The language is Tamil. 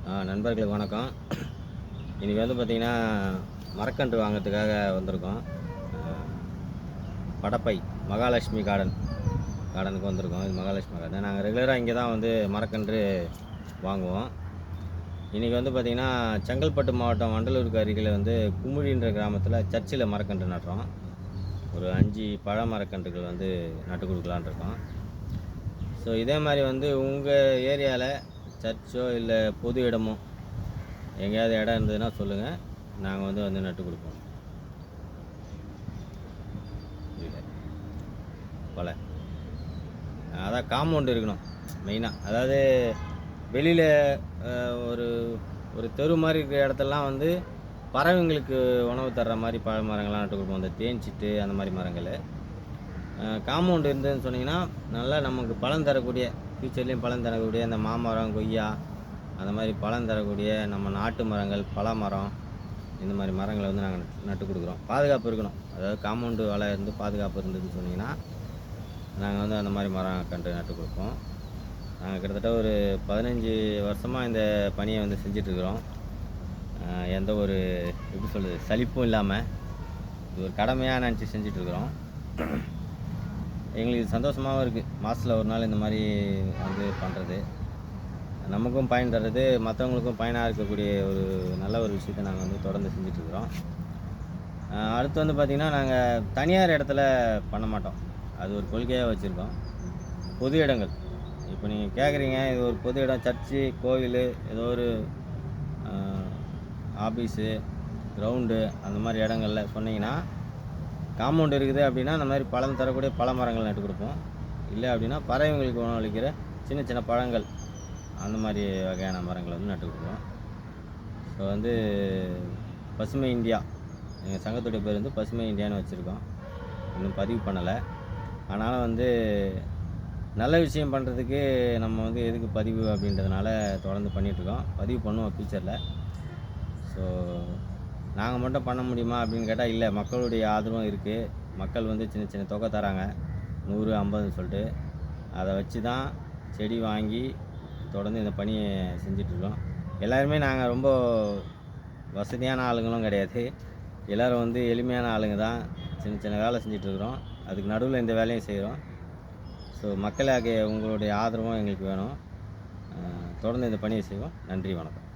நண்பர்களுக்கு வணக்கம். இன்றைக்கி வந்து பார்த்திங்கன்னா, மரக்கன்று வாங்கிறதுக்காக வந்திருக்கோம். படப்பை மகாலட்சுமி கார்டனுக்கு வந்திருக்கோம். இது மகாலட்சுமி கார்டன். நாங்கள் ரெகுலராக இங்கே தான் வந்து மரக்கன்று வாங்குவோம். இன்றைக்கி வந்து பார்த்திங்கன்னா, செங்கல்பட்டு மாவட்டம் வண்டலூருக்கு அருகில் வந்து குமுழின்ற கிராமத்தில் சர்ச்சில் மரக்கன்று நடுறோம். ஒரு 5 பழ மரக்கன்றுகள் வந்து நட்டு கொடுக்கலான்னு இருக்கோம். ஸோ இதே மாதிரி வந்து உங்கள் ஏரியாவில் சர்ச்சோ இல்லை பொது இடமோ எங்கேயாவது இடம் இருந்ததுன்னா சொல்லுங்கள், நாங்கள் வந்து நட்டு கொடுப்போம். கொலை அதான் காம்பவுண்டு இருக்கணும் மெயினாக. அதாவது வெளியில் ஒரு ஒரு தெரு மாதிரி இருக்கிற இடத்துலலாம் வந்து பறவைங்களுக்கு உணவு தர்ற மாதிரி பழ மரங்கள்லாம் நட்டு கொடுப்போம். அந்த தேன்சிட்டு அந்த மாதிரி மரங்கள். காம்பவுண்டு இருந்ததுன்னு சொன்னிங்கன்னா நல்லா நமக்கு பலன் தரக்கூடிய, ஃப்யூச்சர்லேயும் பலன் தரக்கூடிய இந்த மாமரம், கொய்யா அந்த மாதிரி பலன் தரக்கூடிய நம்ம நாட்டு மரங்கள், பல மரம், இந்த மாதிரி மரங்களை வந்து நாங்கள் நட்டு கொடுக்குறோம். பாதுகாப்பு இருக்கணும். அதாவது காம்பவுண்டு வலை இருந்து பாதுகாப்பு இருந்ததுன்னு சொன்னிங்கன்னா நாங்கள் வந்து அந்த மாதிரி மரம் கன்று நட்டு கொடுப்போம். நாங்கள் கிட்டத்தட்ட ஒரு 15 வருஷமாக இந்த பணியை வந்து செஞ்சிட்ருக்குறோம். எந்த ஒரு எப்படி சொல்கிறது சலிப்பும் இல்லாமல் இது ஒரு கடமையாக நினச்சி செஞ்சிட்ருக்குறோம். எங்களுக்கு சந்தோஷமாகவும் இருக்குது. மாதத்தில் ஒரு நாள் இந்த மாதிரி வந்து பண்ணுறது நமக்கும் பயன் தர்றது, மற்றவங்களுக்கும் பயனாக இருக்கக்கூடிய ஒரு நல்ல ஒரு விஷயத்தை நாங்கள் வந்து தொடர்ந்து செஞ்சிட்ருக்குறோம். அடுத்து வந்து பார்த்திங்கன்னா, நாங்கள் தனியார் இடத்துல பண்ண மாட்டோம். அது ஒரு கொள்கையாக வச்சுருக்கோம். பொது இடங்கள், இப்போ நீங்கள் கேட்குறீங்க, இது ஒரு பொது இடம், சர்ச்சு, கோவில், ஏதோ ஒரு ஆஃபீஸு, கிரவுண்டு அந்த மாதிரி இடங்களில் சொன்னீங்கன்னா, காம்பவுண்டு இருக்குது அப்படின்னா அந்த மாதிரி பழம் தரக்கூடிய பழ மரங்கள் நட்டு கொடுப்போம். இல்லை அப்படின்னா பறவைங்களுக்கு உணவளிக்கிற சின்ன சின்ன பழங்கள் அந்த மாதிரி வகையான மரங்களை வந்து நட்டு கொடுப்போம். ஸோ வந்து பசுமை இந்தியா, எங்கள் சங்கத்துடைய பேர் வந்து பசுமை இந்தியான்னு வச்சுருக்கோம். இன்னும் பதிவு பண்ணலை. ஆனாலும் வந்து நல்ல விஷயம் பண்ணுறதுக்கு நம்ம வந்து எதுக்கு பதிவு அப்படின்றதுனால தொடர்ந்து பண்ணிகிட்ருக்கோம். பதிவு பண்ணுவோம் ஃப்யூச்சரில். ஸோ நாங்கள் மட்டும் பண்ண முடியுமா அப்படின்னு கேட்டால் இல்லை, மக்களுடைய ஆதரவும் இருக்குது. மக்கள் வந்து சின்ன சின்ன தொகை தராங்க, 100, 50 சொல்லிட்டு. அதை வச்சு தான் செடி வாங்கி தொடர்ந்து இந்த பணியை செஞ்சிட்ருக்கோம். எல்லாருமே நாங்கள் ரொம்ப வசதியான ஆளுங்களும் கிடையாது. எல்லோரும் வந்து எளிமையான ஆளுங்க தான். சின்ன சின்ன வேலை செஞ்சிட்ருக்குறோம். அதுக்கு நடுவில் இந்த வேலையும் செய்கிறோம். ஸோ மக்களாகிய உங்களுடைய ஆதரவும் எங்களுக்கு வேணும். தொடர்ந்து இந்த பணியை செய்வோம். நன்றி, வணக்கம்.